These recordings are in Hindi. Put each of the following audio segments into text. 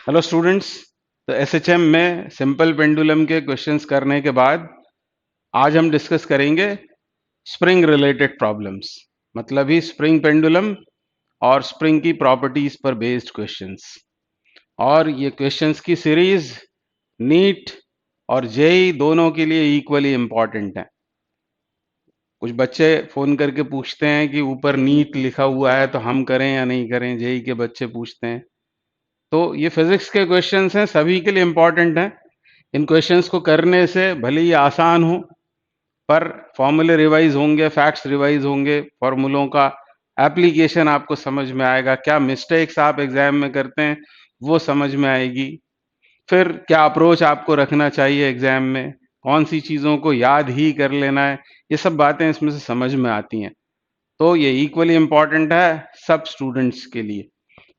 Hello students. तो एसएचएम में सिंपल पेंडुलम के क्वेश्चंस करने के बाद आज हम डिस्कस करेंगे स्प्रिंग रिलेटेड प्रॉब्लम्स, मतलब ही स्प्रिंग पेंडुलम और स्प्रिंग की प्रॉपर्टीज पर बेस्ड क्वेश्चंस। और ये क्वेश्चंस की सीरीज नीट और जेई दोनों के लिए इक्वली इम्पॉर्टेंट है। कुछ बच्चे फोन करके पूछते हैं कि ऊपर नीट लिखा हुआ है तो हम करें या नहीं करें, जेई के बच्चे पूछते हैं। तो ये फिजिक्स के क्वेश्चंस हैं, सभी के लिए इम्पॉर्टेंट हैं। इन क्वेश्चंस को करने से भले ही आसान हो, पर फॉर्मूले रिवाइज होंगे, फैक्ट्स रिवाइज होंगे, फॉर्मूलों का एप्लीकेशन आपको समझ में आएगा, क्या मिस्टेक्स आप एग्जाम में करते हैं वो समझ में आएगी। फिर क्या अप्रोच आपको रखना चाहिए एग्जाम में, कौन सी चीज़ों को याद ही कर लेना है, ये सब बातें इसमें से समझ में आती हैं। तो ये इक्वली इंपॉर्टेंट है सब स्टूडेंट्स के लिए।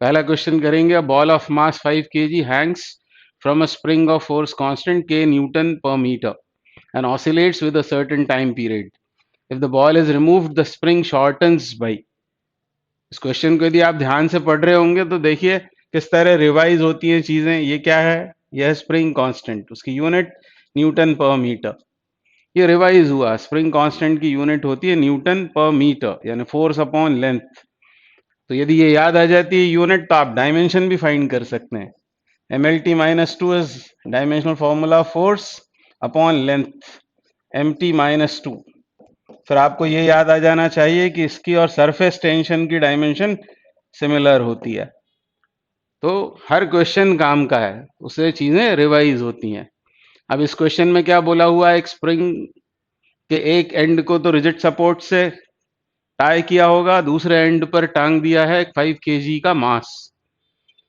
पहला क्वेश्चन करेंगे, ball of mass 5 kg Hanks from a spring of force constant k Newton पर metre and oscillates with a certain time period. If the ball is removed, the spring shortens by. इस क्वेश्चन को यदि आप ध्यान से पढ़ रहे होंगे तो देखिए किस तरह रिवाइज होती हैं चीजें। ये क्या है? यह स्प्रिंग कांस्टेंट, उसकी यूनिट न्यूटन पर मीटर। ये रिवाइज हुआ, स्प्रिंग कांस्टेंट की यूनिट होती है न्यूटन पर मीटर, यानी फोर्स अपॉन लेंथ। तो यदि ये याद आ जाती है यूनिट, तो आप डायमेंशन भी फाइंड कर सकते हैं। MLT minus two is dimensional formula force upon length, MT minus two. फिर आपको ये याद आ जाना चाहिए कि इसकी और सरफेस टेंशन की डायमेंशन सिमिलर होती है। तो हर क्वेश्चन काम का है, उससे चीजें रिवाइज होती हैं। अब इस क्वेश्चन में क्या बोला हुआ है, एक स्प्रिंग के एक एंड को तो रिजिड सपोर्ट से टाई किया होगा, दूसरे एंड पर टांग दिया है 5 kg का मास,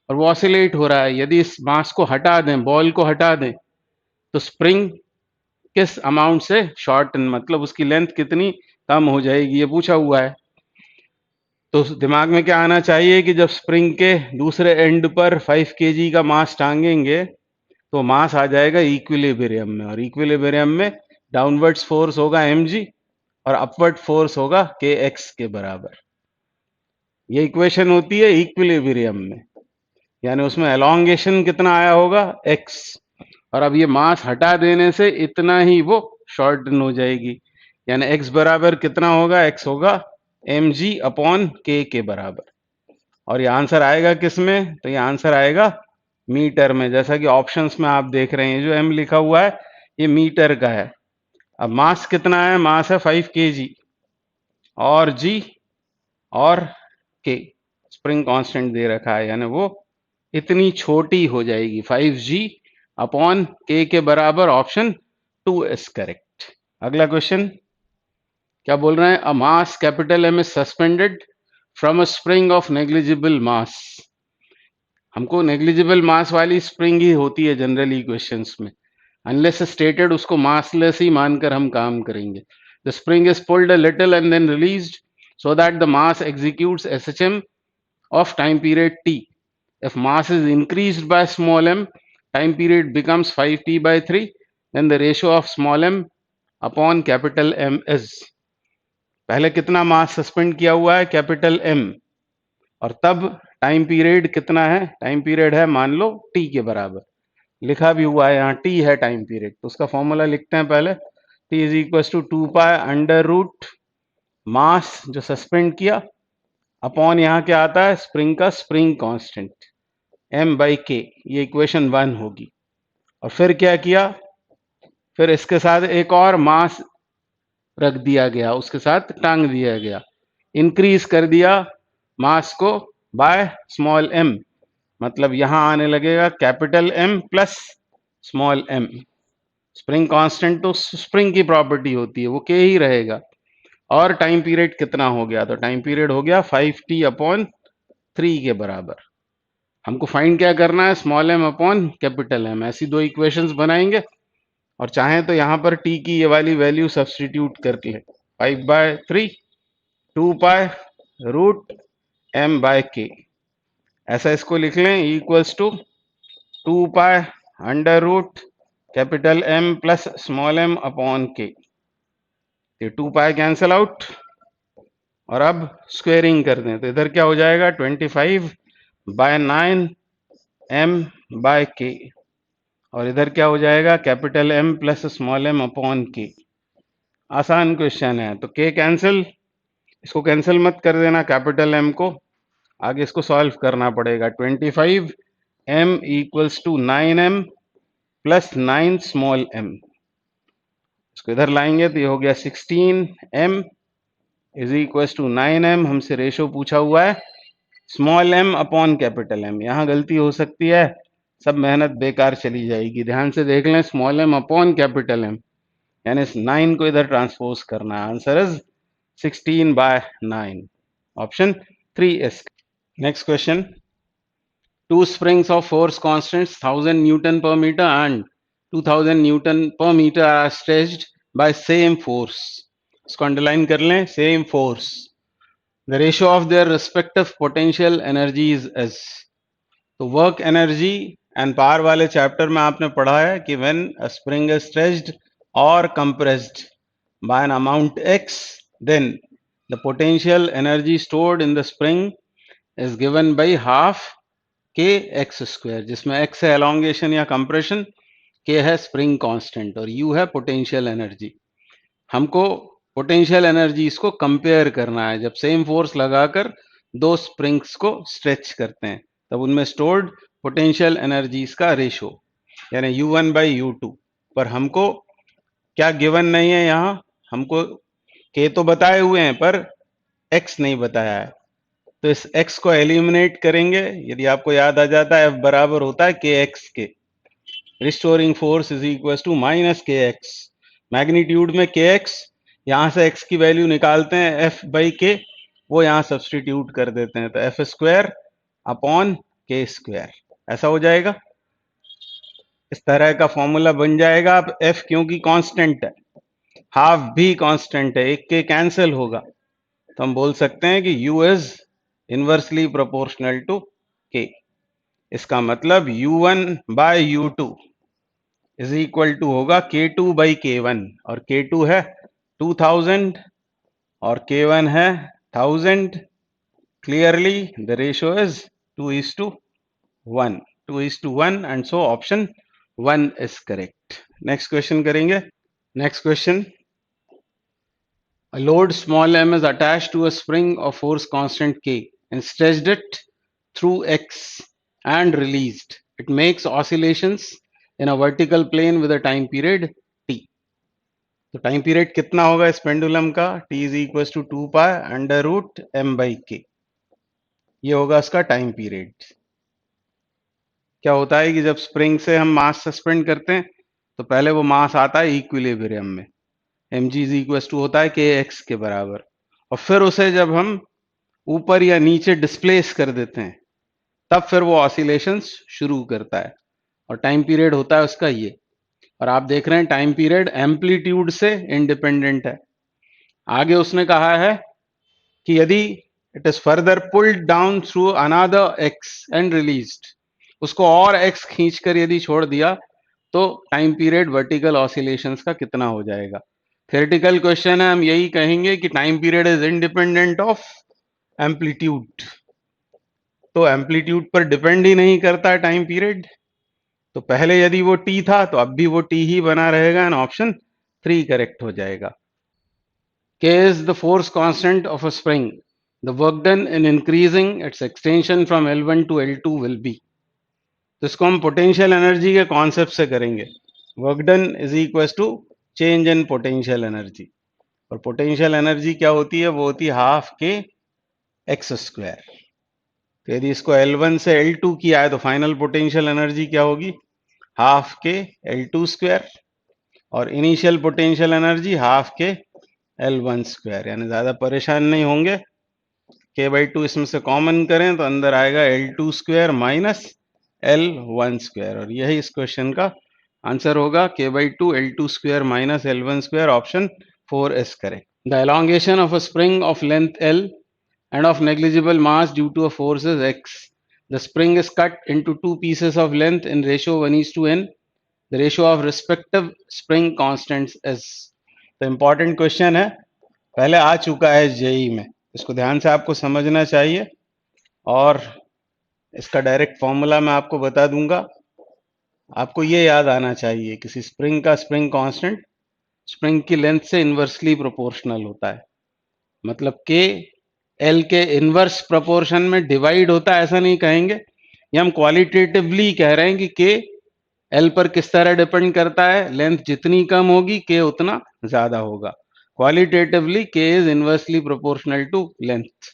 और वो ऑसिलेट हो रहा है। यदि इस मास को हटा दें, बॉल को हटा दें, तो स्प्रिंग किस अमाउंट से शॉर्टन, मतलब उसकी लेंथ कितनी कम हो जाएगी, ये पूछा हुआ है। तो दिमाग में क्या आना चाहिए कि जब स्प्रिंग के दूसरे एंड पर 5 kg का मास टांगेंगे तो मास आ जाएगा इक्विलिब्रियम में, और इक्विलिब्रियम में डाउनवर्ड्स फोर्स होगा mg और अपवर्ड फोर्स होगा kx के बराबर। ये इक्वेशन होती है इक्विलिब्रियम में, यानी उसमें एलोंगेशन कितना आया होगा, x, और अब ये मास हटा देने से इतना ही वो शॉर्टन हो जाएगी, यानी x बराबर कितना होगा, x होगा mg अपॉन k के बराबर। और ये आंसर आएगा किस में, तो ये आंसर आएगा मीटर में, जैसा कि ऑप्शंस में आप देख रहे हैं जो m लिखा हुआ है ये मीटर का है। अब मास कितना है, मास है 5 kg, और g और k स्प्रिंग कांस्टेंट दे रखा है, यानी वो इतनी छोटी हो जाएगी, 5g अपॉन k के बराबर। Option 2 is correct. अगला क्वेश्चन क्या बोल रहे हैं, a mass capital M is suspended from a spring of negligible mass. हमको नेग्लिजिबल मास वाली स्प्रिंग ही होती है जनरली क्वेश्चंस में, अनलेस स्टेटेड उसको मासलेस ही मानकर हम काम करेंगे। The spring is pulled a little and then released so that the mass executes SHM of time period t. If mass is increased by small m, time period becomes 5t by 3, then the ratio of small m upon capital M is। पहले कितना मास सस्पेंड किया हुआ है, कैपिटल M, और तब टाइम पीरियड कितना है, टाइम पीरियड है मान लो t के बराबर, लिखा भी हुआ है यहाँ t है टाइम पीरियड। तो उसका फॉर्मूला लिखते हैं पहले, t is equal to 2 pi under root mass जो सस्पेंड किया अपॉन यहाँ क्या आता है, स्प्रिंग का स्प्रिंग कांस्टेंट m बाई के। ये इक्वेशन 1 होगी। और फिर क्या किया, फिर इसके साथ एक और मास रख दिया गया, उसके साथ टांग दिया गया, इंक्रीज कर दिया मास को बाय स्मॉल m, मतलब यहां आने लगेगा capital M plus small m। Spring constant तो स्प्रिंग की प्रॉपर्टी होती है, वो के ही रहेगा। और टाइम पीरियड कितना हो गया, तो टाइम पीरियड हो गया 5t अपॉन 3 के बराबर। हमको फाइंड क्या करना है, small m upon capital M। ऐसी दो इक्वेशंस बनाएंगे, और चाहें तो यहां पर t की ये वाली वैल्यू सब्सटीट्यूट करके 5/3 2 पाई रूट m बाय के, ऐसा इसको लिख लें, equals to 2 pi under root capital M plus small m upon के। ये 2 पाई कैंसल आउट, और अब स्क्वेयरिंग कर दें तो इधर क्या हो जाएगा, 25/9 m बाय k, और इधर क्या हो जाएगा, capital M plus small m upon k। आसान क्वेश्चन है, तो k कैंसिल, इसको कैंसिल मत कर देना कैपिटल M को, आगे इसको सॉल्व करना पड़ेगा। 25 m equals to 9m plus 9 small m, इसको इधर लाएंगे तो ये हो गया 16m is equals to 9m। हमसे रेशो पूछा हुआ है small m upon capital M। यहाँ गलती हो सकती है, सब मेहनत बेकार चली जाएगी। ध्यान से देख लें, small m upon capital M, यानी इस 9 को इधर ट्रांसपोज करना है। Answer is 16/9, option 3 is. Next question, two springs of force constants 1000 Newton per meter and 2000 Newton per meter are stretched by same force. इसको अंडरलाइन कर लें, same force. The ratio of their respective potential energies is, तो वर्क एनर्जी एंड पावर वाले चैप्टर में आपने पढ़ा है कि when a spring is stretched और compressed by an amount x, then the potential energy stored in the spring is given by half k x square, जिसमें x है एलोंगेशन या कंप्रेशन, k है स्प्रिंग कांस्टेंट और u है पोटेंशियल एनर्जी। हमको पोटेंशियल एनर्जीज को कंपेयर करना है। जब सेम फोर्स लगाकर दो स्प्रिंग्स को स्ट्रेच करते हैं तब उनमें स्टोर्ड पोटेंशियल एनर्जीज का रेशो, यानी u1/u2, पर हमको क्या गिवन नहीं है, यहाँ हमको k तो बताए हुए हैं पर x नहीं बताया है। तो इस x को एलिमिनेट करेंगे। यदि आपको याद आ जाता है F बराबर होता है kx के, restoring force is equal to minus kx, magnitude में kx, यहां से x की वैल्यू निकालते हैं F/k, वो यहां सब्सटीट्यूट कर देते हैं, तो एफ स्क्वायर अपॉन के स्क्वायर, ऐसा हो जाएगा। इस तरह का फॉर्मूला बन जाएगा। अब F क्योंकि कांस्टेंट है, हाफ भी कांस्टेंट है, एक के कैंसिल होगा, तो हम बोल सकते हैं कि U is inversely proportional to K। इसका मतलब U1/U2 इज इक्वल टू होगा K2/K1, और K2 है 2000 और K1 है 1000। Clearly the ratio is 2:1, 2:1, and so option 1 is correct. Next question करेंगे। Next question, a load small m is attached to a spring of force constant k and stretched it through x and released. It makes oscillations in a vertical plane with a time period t. तो टाइम पीरियड कितना होगा इस पेंडुलम का, t is equal to 2π√m/k, ये होगा इसका टाइम पीरियड। क्या होता है कि जब स्प्रिंग से हम मास सस्पेंड करते हैं तो पहले वो मास आता है इक्विलिब्रियम में, mg इज इक्वल टू होता है kx के बराबर, और फिर उसे जब हम ऊपर या नीचे डिस्प्लेस कर देते हैं तब फिर वो ऑसिलेशंस शुरू करता है, और टाइम पीरियड होता है उसका ये। और आप देख रहे हैं टाइम पीरियड एम्पलीट्यूड से इंडिपेंडेंट है। आगे उसने कहा है कि यदि it is further pulled down through another x and released, उसको और एक्स खींचकर यदि छोड़ दिया तो टाइम पीरियड वर्टिकल ऑसिलेशंस का कितना हो जाएगा। थ्योरेटिकल क्वेश्चन है, हम यही कहेंगे कि time period is independent of amplitude, तो एम्पलीट्यूड पर डिपेंड ही नहीं करता है टाइम पीरियड। तो पहले यदि वो टी था तो अब भी वो टी ही बना रहेगा, एंड ऑप्शन 3 करेक्ट हो जाएगा। K is the force constant of a spring. The work done in increasing its extension from L1 to L2 will be. तो इसको हम पोटेंशियल एनर्जी के कॉन्सेप्ट से करेंगे। Work done is equal to change in potential energy, और पोटेंशियल एनर्जी क्या होती है, वो होती है हाफ के एक्स स्क्वायर। तो यदि इसको L1 से L2 किया है तो फाइनल पोटेंशियल एनर्जी क्या होगी, हाफ के L2 स्क्वायर, और इनिशियल पोटेंशियल एनर्जी हाफ के L1 स्क्वायर, यानी ज्यादा परेशान नहीं होंगे। k/2 इसमें से कॉमन करें तो अंदर आएगा L2 square minus L1 square, और यही इस क्वेश्चन का आंसर होगा। k/2 L2 square minus L1 square, option 4 is correct. The elongation of a spring of length L and of negligible mass due to a force is x. The spring is cut into two pieces of length in ratio 1:n. The ratio of respective spring constants is. तो important question है, पहले आ चुका है जेई में, इसको ध्यान से आपको समझना चाहिए और इसका डायरेक्ट फॉर्मूला मैं आपको बता दूंगा। आपको ये याद आना चाहिए, किसी स्प्रिंग का स्प्रिंग कांस्टेंट स्प्रिंग की लेंथ से इन्वर्सली प्रोपोर्शनल होता है। मतलब के एल के इनवर्स प्रोपोर्शन में डिवाइड होता है ऐसा नहीं कहेंगे, ये हम क्वालिटेटिवली कह रहे हैं कि के एल पर किस तरह डिपेंड करता है, लेंथ जितनी कम होगी के उतना ज्यादा होगा। Qualitatively K is inversely proportional to length.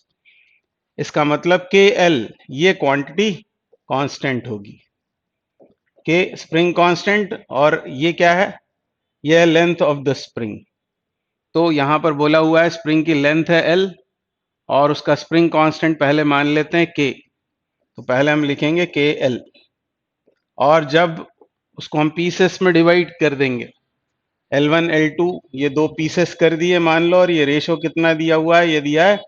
इसका मतलब के एल ये क्वांटिटी कांस्टेंट होगी, के स्प्रिंग कांस्टेंट, और ये क्या है, ये है लेंथ ऑफ द स्प्रिंग। तो यहां पर बोला हुआ है स्प्रिंग की लेंथ है एल और उसका स्प्रिंग कांस्टेंट पहले मान लेते हैं के, तो पहले हम लिखेंगे के एल, और जब उसको हम पीसेस में डिवाइड कर देंगे, L1 L2 ये दो पीसेस कर दिए मान लो, और ये रेशो कितना दिया हुआ है, ये दिया है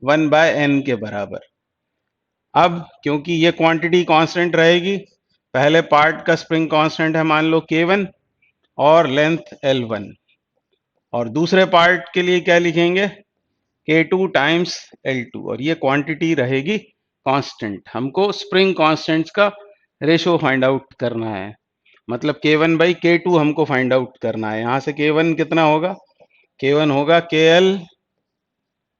1/n के बराबर। अब क्योंकि ये क्वांटिटी कांस्टेंट रहेगी, पहले पार्ट का स्प्रिंग कांस्टेंट है मान लो K1 और लेंथ L1, और दूसरे पार्ट के लिए क्या लिखेंगे, K2 टाइम्स L2, और ये क्वांटिटी रहेगी कांस्टेंट। हमको स्प्रिंग कांस्टेंट्स का रेशो फाइंड आउट करना है, मतलब K1/K2 हमको फाइंड आउट करना है। यहां से K1 कितना होगा, K1 होगा KL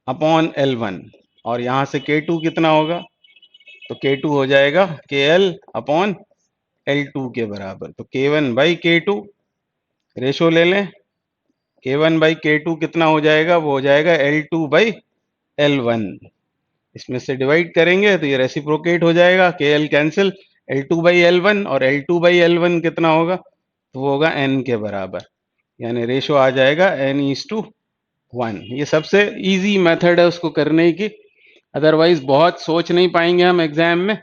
अपॉन L1, और यहां से K2 कितना होगा, तो K2 हो जाएगा KL अपॉन L2 के बराबर। तो K1/K2 रेशो ले लें, K1/K2 कितना हो जाएगा, वो हो जाएगा L2/L1। इसमें से डिवाइड करेंगे तो ये रेसिप्रोकेट हो जाएगा, KL कैंसिल, L2/L1, और L2/L1 कितना होगा, तो वो होगा n के बराबर, यानी रेशो आ जाएगा n:1। ये सबसे इजी मेथड है उसको करने की, अदरवाइज बहुत सोच नहीं पाएंगे हम एग्जाम में।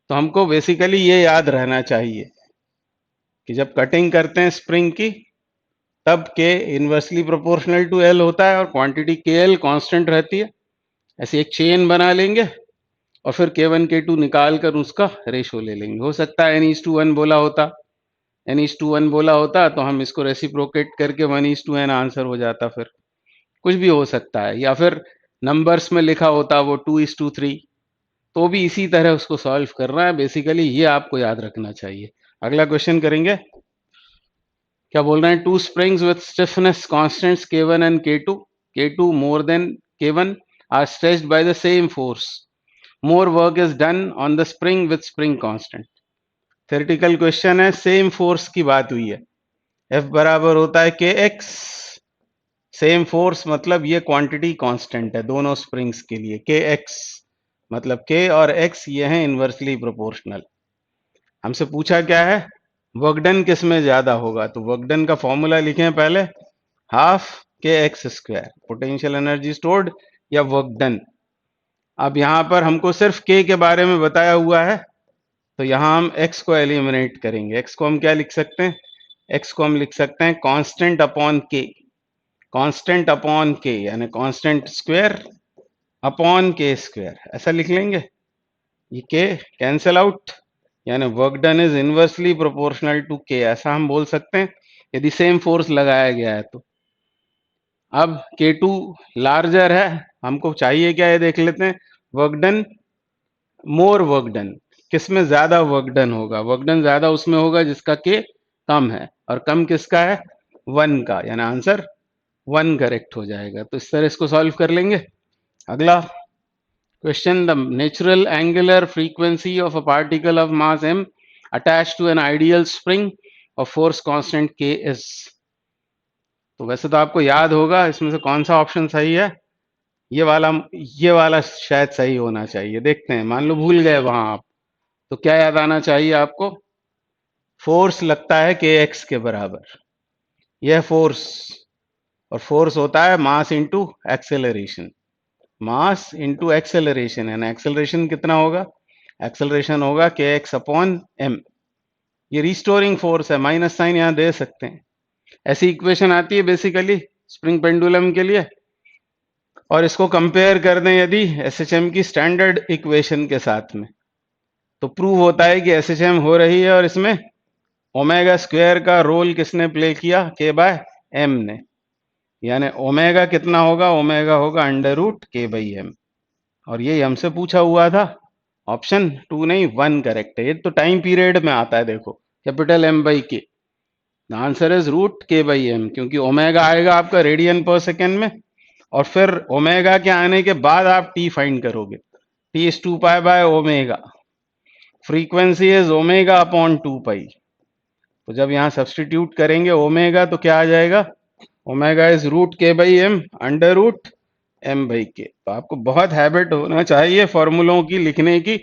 तो हमको बेसिकली ये याद रहना चाहिए कि जब कटिंग करते हैं स्प्रिंग की, तब के इनवर्सली प्रोपोर्शनल टू एल होता है और क्वांटिटी के एल कॉन्स्टेंट रहती है। ऐसे एक चेन बना लेंगे और फिर K1 K2 निकाल कर उसका रेशो ले लेंगे। हो सकता है n:1 बोला होता, n:1 बोला होता तो हम इसको रेसिप्रोकेट करके 1:n आंसर हो जाता, फिर कुछ भी हो सकता है, या फिर नंबर्स में लिखा होता वो 2:3, तो भी इसी तरह उसको सॉल्व करना है। बेसिकली ये आपको याद रखना चाहिए। अगला क्वेश्चन करेंगे, क्या बोल रहे हैं, two springs with stiffness constants K1 and K2, K2 more than K1 are stretched by the same force, more work is done on the spring with spring constant. Theoretical question है, सेम फोर्स की बात हुई है, F बराबर होता है KX, सेम फोर्स मतलब ये क्वांटिटी कांस्टेंट है दोनों स्प्रिंग्स के लिए, KX मतलब K और X ये हैं इनवर्सली प्रोपोर्शनल। हमसे पूछा क्या है, वर्क डन किस में ज्यादा होगा, तो वर्क डन का फॉर्मूला लिखें पहले, half KX², potential energy stored या वर्क डन। अब यहां पर हमको सिर्फ K के बारे में बताया हुआ है, तो यहां हम X को एलिमिनेट करेंगे। X को हम क्या लिख सकते हैं, X को हम लिख सकते हैं constant upon K, constant upon K यानी कांस्टेंट स्क्वायर अपॉन K², ऐसा लिख लेंगे। ये K कैंसल आउट, यानी work done is inversely proportional to K, ऐसा हम बोल सकते हैं यदि सेम फोर्स लगाया गया है तो। अब K2 लार्जर है, हमको चाहिए क्या, ये देख लेते हैं, work done, more work done, किसमें ज्यादा वर्क डन होगा, वर्क डन ज्यादा उसमें होगा जिसका K कम है, और कम किसका है, 1 का, यानी आंसर 1 करेक्ट हो जाएगा। तो इस तरह इसको सॉल्व कर लेंगे। अगला question, the natural angular frequency of a particle of mass m attached to an ideal spring of force constant K is। तो वैसे तो आपको याद होगा इसमें से कौन सा ऑप्शन सही है, ये वाला, ये वाला शायद सही होना चाहिए। देखते हैं, मान लो भूल गए वहां आप, तो क्या याद आना चाहिए आपको, फोर्स लगता है KX के बराबर, यह फोर्स, और फोर्स होता है mass into acceleration, mass into acceleration, यानी एक्सेलरेशन कितना होगा, एक्सेलरेशन होगा KX अपॉन M। ये रिस्टोरिंग फोर्स है, माइनस साइन यहां दे सकते हैं। ऐसी इक्वेशन आती है बेसिकली स्प्रिंग पेंडुलम के लिए, और इसको कंपेयर कर दें यदि SHM की स्टैंडर्ड इक्वेशन के साथ में, तो प्रूव होता है कि SHM हो रही है, और इसमें ओमेगा स्क्वायर का रोल किसने प्ले किया, K/M ने, यानी ओमेगा कितना होगा, ओमेगा होगा √K/M, और ये हमसे पूछा हुआ था, ऑप्शन 2 नहीं 1 करेक्ट है। ये तो टाइम पीरियड में आता है, देखो कैपिटल M बाई के। The answer is root K by M, क्योंकि ओमेगा आएगा आपका रेडियन पर सेकेंड में, और फिर ओमेगा के आने के बाद आप टी फाइंड करोगे। T is 2 pi by omega, frequency is omega upon 2 पाई। तो जब यहाँ सब्सटीट्यूट करेंगे ओमेगा तो क्या आ जाएगा, omega is root K by M under root M by K. तो आपको बहुत हैबिट होना चाहिए फॉर्मूलों की लिखने की,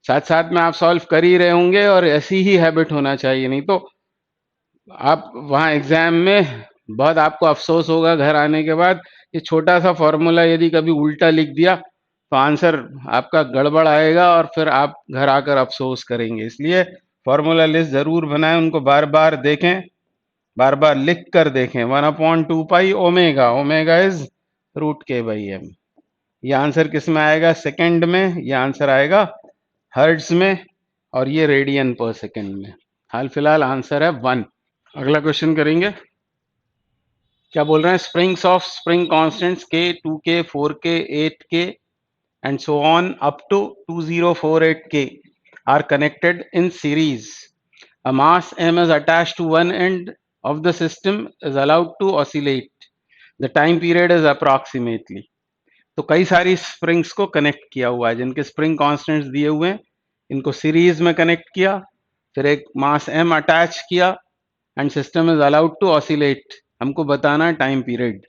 साथ साथ में आप सॉल्व कर ही रहे होंगे, और ऐसी ही हैबिट होना चाहिए, नहीं तो आप वहाँ एग्जाम में बहुत आपको अफसोस होगा घर आने के बाद। ये छोटा सा फॉर्मूला यदि कभी उल्टा लिख दिया तो आंसर आपका गड़बड़ आएगा, और फिर आप घर आकर अफसोस करेंगे। इसलिए फॉर्मूला लिस्ट जरूर बनाएं, उनको बार बार देखें, बार बार लिख कर देखें। 1/2 pi omega, omega is root K by M. ये आंसर किस में आएगा, सेकंड में। ये आंसर आएगा हर्ट्ज में, और ये रेडियन पर सेकंड में। हाल फिलहाल आंसर है 1। अगला क्वेश्चन करेंगे। क्या बोल रहे हैं, स्प्रिंग्स ऑफ स्प्रिंग कांस्टेंट्स के 2k 4k 8k and so on up to 2048k are connected in series. A mass m is attached to one end of the system is allowed to oscillate. The time period is approximately. तो कई सारी स्प्रिंग्स को कनेक्ट किया हुआ है जिनके स्प्रिंग कांस्टेंट्स दिए हुए हैं, इनको सीरीज में कनेक्ट किया, फिर एक मास m अटैच किया, and system is allowed to oscillate. हमको बताना है टाइम पीरियड।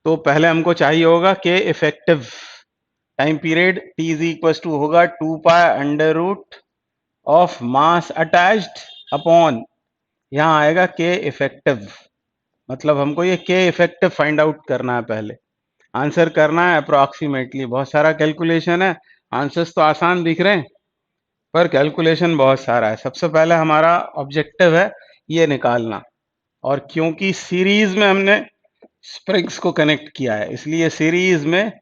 तो पहले हमको चाहिए होगा के effective time period. T is equal to होगा 2 pi under root of mass attached upon, यहाँ आएगा के इफेक्टिव। मतलब हमको ये के इफेक्टिव फाइंड आउट करना है, पहले आंसर करना है अप्रोक्सीमेटली। बहुत सारा कैलकुलेशन है, आंसर्स तो आसान दिख रहे हैं पर कैलकुलेशन बहुत सारा है। सबसे पहले हमारा ऑब्जेक्टिव है ये निकालना, और क्योंकि सीरीज में हमने स्प्रिंग्स को कनेक्ट किया है इसलिए सीरीज में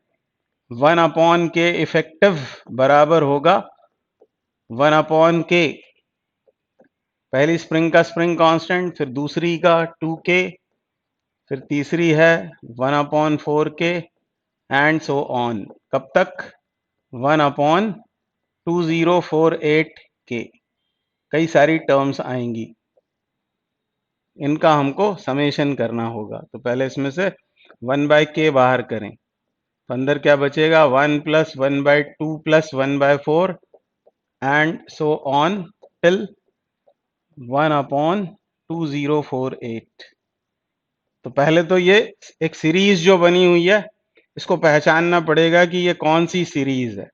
1/k इफेक्टिव बराबर होगा 1/k। पहली स्प्रिंग का स्प्रिंग कांस्टेंट, फिर दूसरी का 2k, फिर तीसरी है 1/4k एंड सो ऑन। कब तक, 1/2048k। कई सारी टर्म्स आएंगी, इनका हमको समेशन करना होगा। तो पहले इसमें से 1/k बाहर करें, तो अंदर क्या बचेगा, 1 + 1/2 + 1/4 एंड सो ऑन टिल 1/2048। तो पहले तो ये एक सीरीज जो बनी हुई है इसको पहचानना पड़ेगा कि ये कौन सी सीरीज है।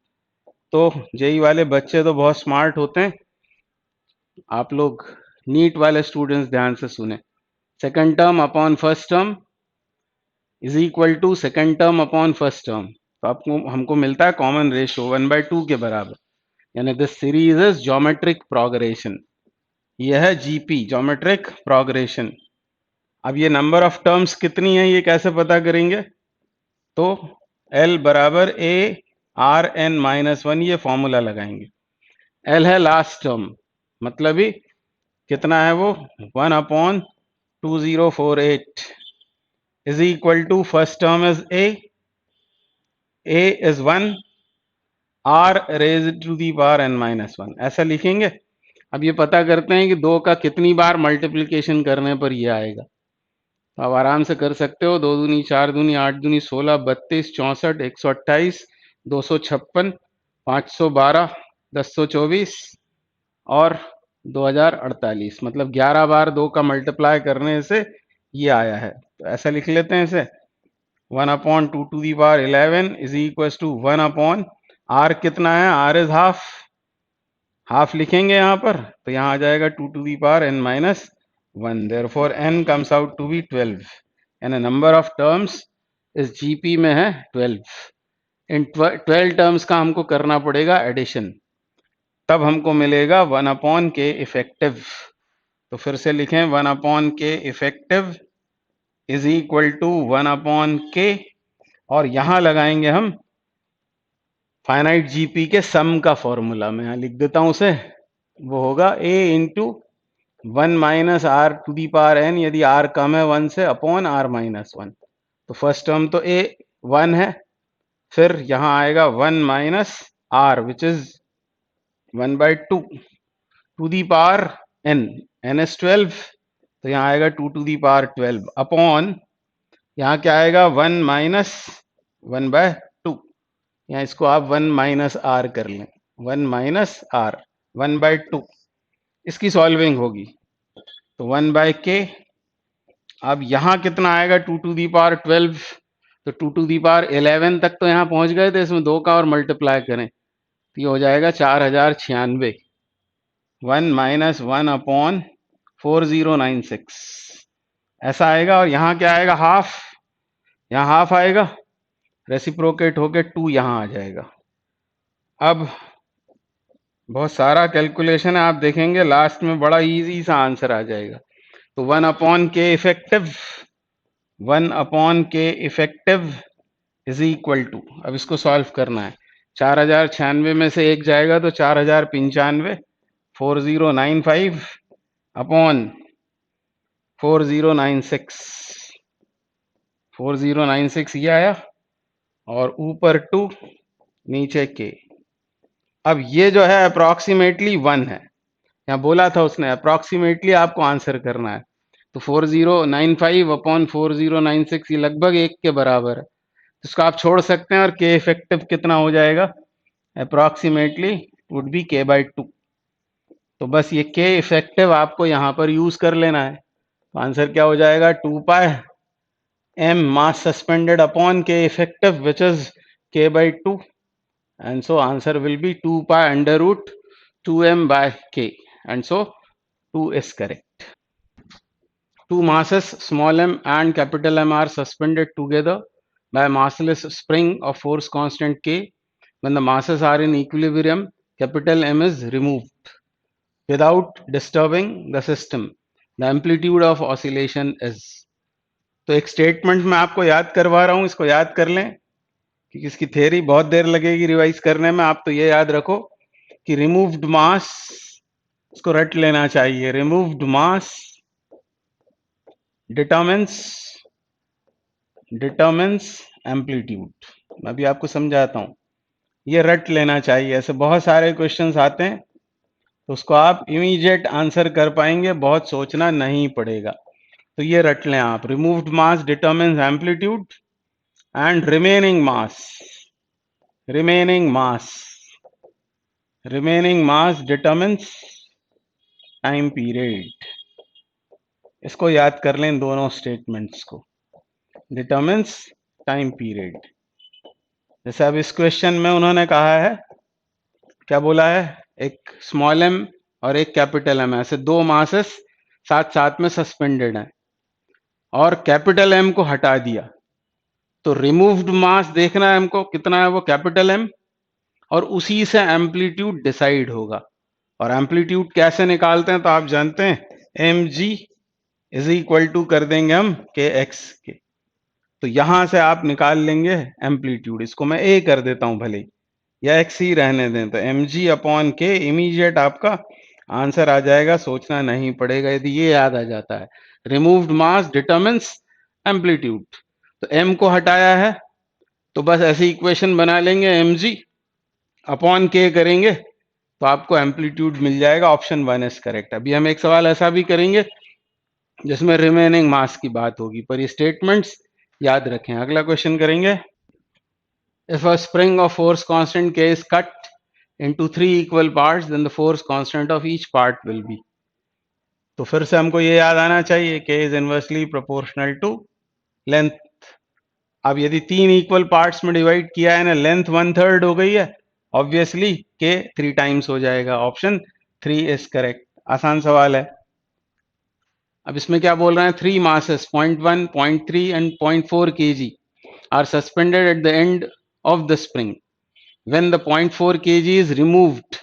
तो जेई वाले बच्चे तो बहुत स्मार्ट होते हैं, आप लोग नीट वाले स्टूडेंट्स ध्यान से सुने। Second term upon first term is equal to second term upon first term. तो आपको हमको मिलता है कॉमन रेशियो 1/2 के बराबर, यानी this series is geometric progression. यह है जीपी, ज्योमेट्रिक प्रोग्रेशन। अब ये नंबर ऑफ टर्म्स कितनी है ये कैसे पता करेंगे, तो L बराबर ARn-1 ये फॉर्मूला लगाएंगे। L है लास्ट टर्म, मतलब ही कितना है वो 1/2048 is equal to first term is A is 1, R raised to the power n-1, ऐसा लिखेंगे। अब ये पता करते हैं कि 2 का कितनी बार मल्टीप्लिकेशन करने पर ये आएगा। तो आप आराम से कर सकते हो, 2 दूनी 4 दूनी 8 दूनी 16 32 64 128 256 512 1024 और 2048, मतलब 11 बार 2 का मल्टीप्लाई करने से ये आया है। तो ऐसा लिख लेते हैं इसे, 1/2 इज इक्वल टू 1/r कितना है, r इज हाफ, हाफ लिखेंगे यहाँ पर, तो यहाँ आ जाएगा 2n-1, therefore n comes out to be 12, यानी नंबर ऑफ टर्म्स इस जीपी में है 12। इन 12 टर्म्स का हमको करना पड़ेगा एडिशन, तब हमको मिलेगा 1/k इफेक्टिव। तो फिर से लिखें 1/k effective is equal to 1/k, और यहां लगाएंगे हम फाइनाइट जीपी के सम का फॉर्मूला। मैं यहां लिख देता हूं उसे, वो होगा a into 1 - r to the power n, यदि r कम है 1 से, अपॉन r-1। तो फर्स्ट टर्म तो a 1 है, फिर यहां आएगा 1 - r which is 1/2 to the power n is 12, तो यहाँ आएगा 2 to the power 12 अपॉन यहाँ क्या आएगा 1 माइनस 1/2, यहाँ इसको आप 1 माइनस आर कर लें, 1 माइनस आर 1/2 इसकी सॉल्विंग होगी तो 1/k। अब यहाँ कितना आएगा 2 to the power 12, तो 2 to the power 11 तक तो यहाँ पहुंच गए थे, इसमें 2 का और मल्टीप्लाई करें तो ये हो जाएगा 4096, 1 माइनस 1 अपॉन 4096 ऐसा आएगा। और यहाँ क्या आएगा हाफ, यहाँ हाफ आएगा, रेसिप्रोकेट होके 2 यहाँ आ जाएगा। अब बहुत सारा कैलकुलेशन है, आप देखेंगे लास्ट में बड़ा इजी सा आंसर आ जाएगा। तो 1 अपॉन के इफेक्टिव, 1 अपॉन के इफेक्टिव इज इक्वल टू, अब इसको सॉल्व करना है, 4096 में से एक जाएगा तो 4095, 4095 अपॉन 4096, 4096 ये आया और ऊपर 2 नीचे के। अब ये जो है अप्रोक्सीमेटली 1 है, यहाँ बोला था उसने अप्रोक्सीमेटली आपको आंसर करना है, तो 4095 अपॉन 4096 ये लगभग 1 के बराबर है, तो इसको आप छोड़ सकते हैं और के इफेक्टिव कितना हो जाएगा, अप्रोक्सीमेटली वुड बी k/2। तो बस ये के इफेक्टिव आपको यहाँ पर यूज कर लेना है, तो आंसर क्या हो जाएगा 2 पाई m मास सस्पेंडेड अपॉन के effective which is k/2, and so answer will be 2 pi under root 2m by k, and so 2 is correct. Two masses small m and capital M are suspended together by a massless spring of force constant k. When the masses are in equilibrium, capital M is removed without disturbing the system. The amplitude of oscillation is. तो एक स्टेटमेंट मैं आपको याद करवा रहा हूं, इसको याद कर लें क्योंकि इसकी थ्योरी बहुत देर लगेगी रिवाइज करने में। आप तो ये याद रखो कि रिमूव्ड मास, इसको रट लेना चाहिए, रिमूव्ड मास डिटरमिन्स एम्पलीट्यूड। मैं भी आपको समझाता हूं, ये रट लेना चाहिए, ऐसे बहुत सारे क्वेश्चंस आते हैं तो उसको आप इमीडिएट आंसर कर पाएंगे, बहुत सोचना नहीं पड़ेगा। तो ये रट लें आप, removed mass determines amplitude and remaining mass determines time period। इसको याद कर लें दोनों स्टेटमेंट्स को, determines time period। जैसे अब इस क्वेश्चन में उन्होंने कहा है, क्या बोला है, एक स्मॉल m और एक कैपिटल M, ऐसे दो मासेस साथ साथ में सस्पेंडेड हैं और कैपिटल M को हटा दिया, तो रिमूव्ड मास देखना है हमको कितना है, वो कैपिटल M, और उसी से एम्पलीट्यूड डिसाइड होगा। और एम्पलीट्यूड कैसे निकालते हैं तो आप जानते हैं, mg इज इक्वल टू कर देंगे हम kx के, तो यहां से आप निकाल लेंगे एम्पलीट्यूड। इसको मैं a कर देता हूं भले या x ही रहने दें, तो mg अपॉन k इमीडिएट आपका आंसर आ जाएगा, सोचना नहीं पड़ेगा यदि ये याद आ जाता है। रिमूव्ड मास डिटरमिन्स एम्पलीट्यूड, तो m को हटाया है तो बस ऐसी इक्वेशन बना लेंगे, mg अपॉन k करेंगे तो आपको एम्पलीट्यूड मिल जाएगा। Option 1 is correct. अभी हम एक सवाल ऐसा भी करेंगे जिसमें रिमेनिंग मास की बात होगी, पर ये स्टेटमेंट्स याद रखें। अगला क्वेश्चन करेंगे, if a spring of force constant k is cut into 3 equal parts then the force constant of each part will be. तो फिर से हमको ये याद आना चाहिए, k is inversely proportional to length. अब यदि 3 इक्वल पार्ट्स में डिवाइड किया है ना, लेंथ 1/3 हो गई है, ऑब्वियसली के 3 टाइम्स हो जाएगा। Option 3 is correct. आसान सवाल है। अब इसमें क्या बोल रहे हैं, 3 masses 0.1, 0.3 and 0.4 kg are suspended at the end of the spring. When the 0.4 kg is removed,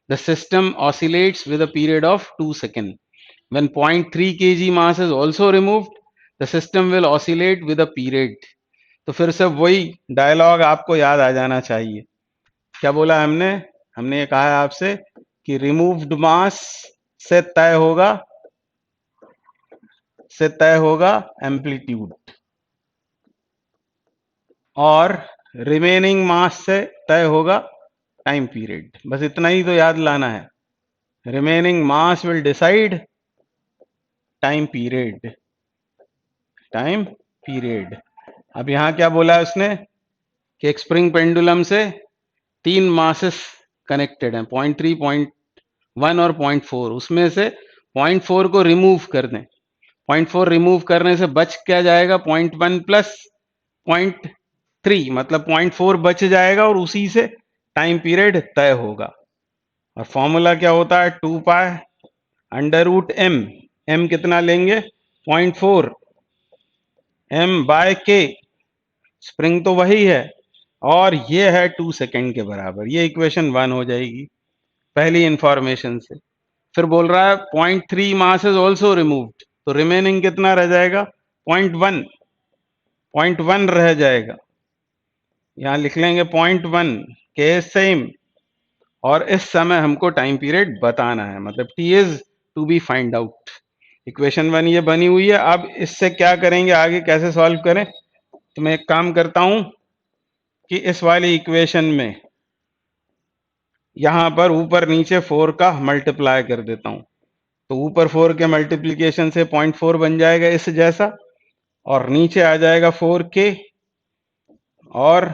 the system oscillates with a period of 2 seconds. When 0.3 kg mass is also removed, the system will oscillate with a period. तो फिर से वही डायलॉग आपको याद आ जाना चाहिए। क्या बोला हमने ये कहा है आपसे कि रिमूव्ड मास से तय होगा एम्पलीट्यूड, और रिमेनिंग मास से तय होगा टाइम पीरियड, बस इतना ही तो याद लाना है। Remaining mass will decide time period, time period. अब यहां क्या बोला है उसने कि एक स्प्रिंग पेंडुलम से 3 मासेस कनेक्टेड हैं, 0.3, 0.1 और 0.4। उसमें से 0.4 को रिमूव कर दें। 0.4 रिमूव करने से बच क्या जाएगा, 0.1 प्लस 0.3, मतलब 0.4 बच जाएगा और उसी से टाइम पीरियड तय होगा। और फॉर्मूला क्या होता है, 2 pi under root M. M कितना लेंगे, 0.4, एम बाय के, स्प्रिंग तो वही है और ये है 2 सेकेंड के बराबर। ये इक्वेशन 1 हो जाएगी पहली इंफॉर्मेशन से। फिर बोल रहा है 0.3 मास इज ऑल्सो रिमूव्ड, तो रिमेनिंग कितना रह जाएगा, 0.1, 0.1 रह जाएगा। यहां लिख लेंगे 0.1 के सेम, और इस समय हमको टाइम पीरियड बताना है, मतलब T is to be find out. Equation 1 ये बनी हुई है। अब इससे क्या करेंगे, आगे कैसे सॉल्व करें, तो मैं एक काम करता हूं कि इस वाली इक्वेशन में यहां पर ऊपर नीचे 4 का मल्टीप्लाई कर देता हूं। तो ऊपर 4 के मल्टीप्लीकेशन से 0.4 बन जाएगा इस जैसा, और नीचे आ जाएगा 4k, और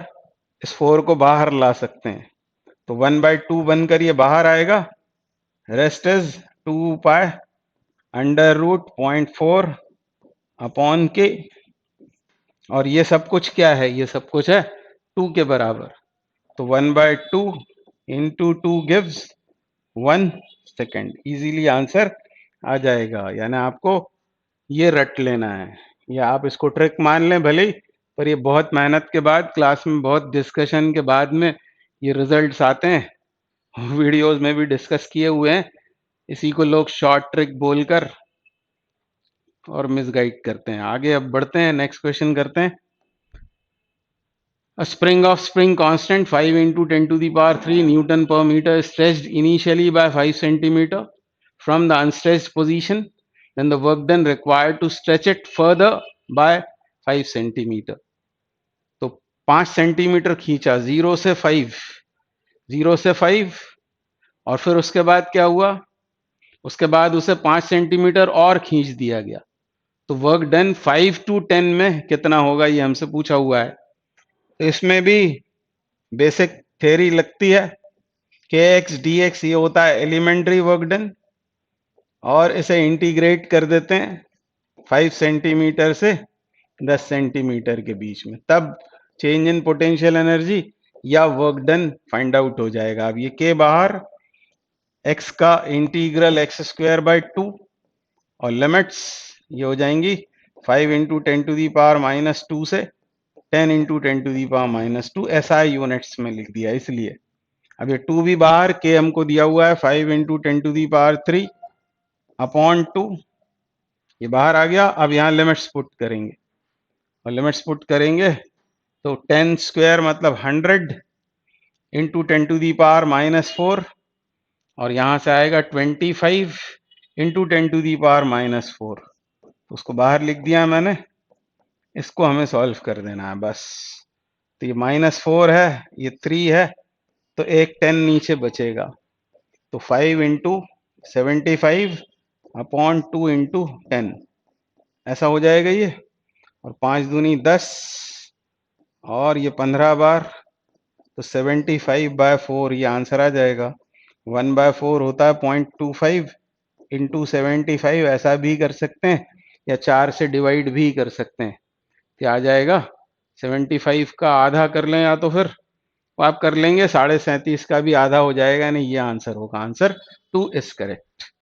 इस 4 को बाहर ला सकते हैं, तो 1/2 बनकर ये बाहर आएगा। Rest is 2 pi under root 0.4 upon K, और ये सब कुछ क्या है, ये सब कुछ है 2 के बराबर। तो 1/2 into 2 gives 1 second. Easily answer आ जाएगा, यानी आपको ये रट लेना है, या आप इसको ट्रिक मान लें भले ही, पर ये बहुत मेहनत के बाद, क्लास में बहुत डिस्कशन के बाद में ये रिजल्ट्स आते हैं। वीडियोस में भी डिस्कस किए हुए हैं, इसी को लोग शॉर्ट ट्रिक बोलकर और मिसगाइड करते हैं। आगे अब बढ़ते हैं, नेक्स्ट क्वेश्चन करते हैं। A spring of spring constant 5 into 10 to the power 3 Newton per meter is stretched initially by 5 centimeter from the unstretched position. Then the work done required to stretch it further by 5 centimeter. तो 5 सेंटीमीटर खींचा, 0 से 5, 0 से 5, और फिर उसके बाद क्या हुआ, उसके बाद उसे 5 सेंटीमीटर और खींच दिया गया। तो वर्क डन 5 to 10 में कितना होगा, ये हमसे पूछा हुआ है। तो इसमें भी बेसिक थ्योरी लगती है, के एक्स डी एक्स ये होता है एलिमेंट्री वर्क डन, और इसे इंटीग्रेट कर देते हैं 5 सेंटीमीटर से 10 सेंटीमीटर के बीच में, तब चेंज इन पोटेंशियल एनर्जी या वर्क डन फाइंड आउट हो जाएगा। अब ये के बाहर, एक्स का इंटीग्रल एक्स स्क्वायर बाय 2, और लिमिट्स ये हो जाएंगी 5 इंटू 10 टू दी पावर -2 से 10 into 10 to the power -2, SI units में लिख दिया इसलिए। अब ये 2 भी बाहर, के हमको दिया हुआ है 5 into 10 to the power 3 upon 2, ये बाहर आ गया। अब यहाँ लिमिट्स पुट करेंगे, और लिमिट्स पुट करेंगे तो 10 स्क्वायर मतलब 100 इंटू 10 टू दी पावर -4, और यहाँ से आएगा 25 इंटू 10 टू दी पावर -4, उसको बाहर लिख दिया मैंने। इसको हमें सॉल्व कर देना है बस। तो ये -4 है, ये 3 है, तो एक 10 नीचे बचेगा, तो 5 इंटू 75 अपॉन 2 इंटू 10, ऐसा हो जाएगा ये। और 5 दूनी 10, और ये 15 बार, तो 75/4 ये आंसर आ जाएगा। 1/4 होता है 0.25 इंटू 75, ऐसा भी कर सकते हैं, या 4 से डिवाइड भी कर सकते हैं। क्या आ जाएगा, 75 का आधा कर लें, या तो फिर आप कर लेंगे 37.5 का भी आधा हो जाएगा, नहीं ये आंसर होगा। Answer 2 is correct.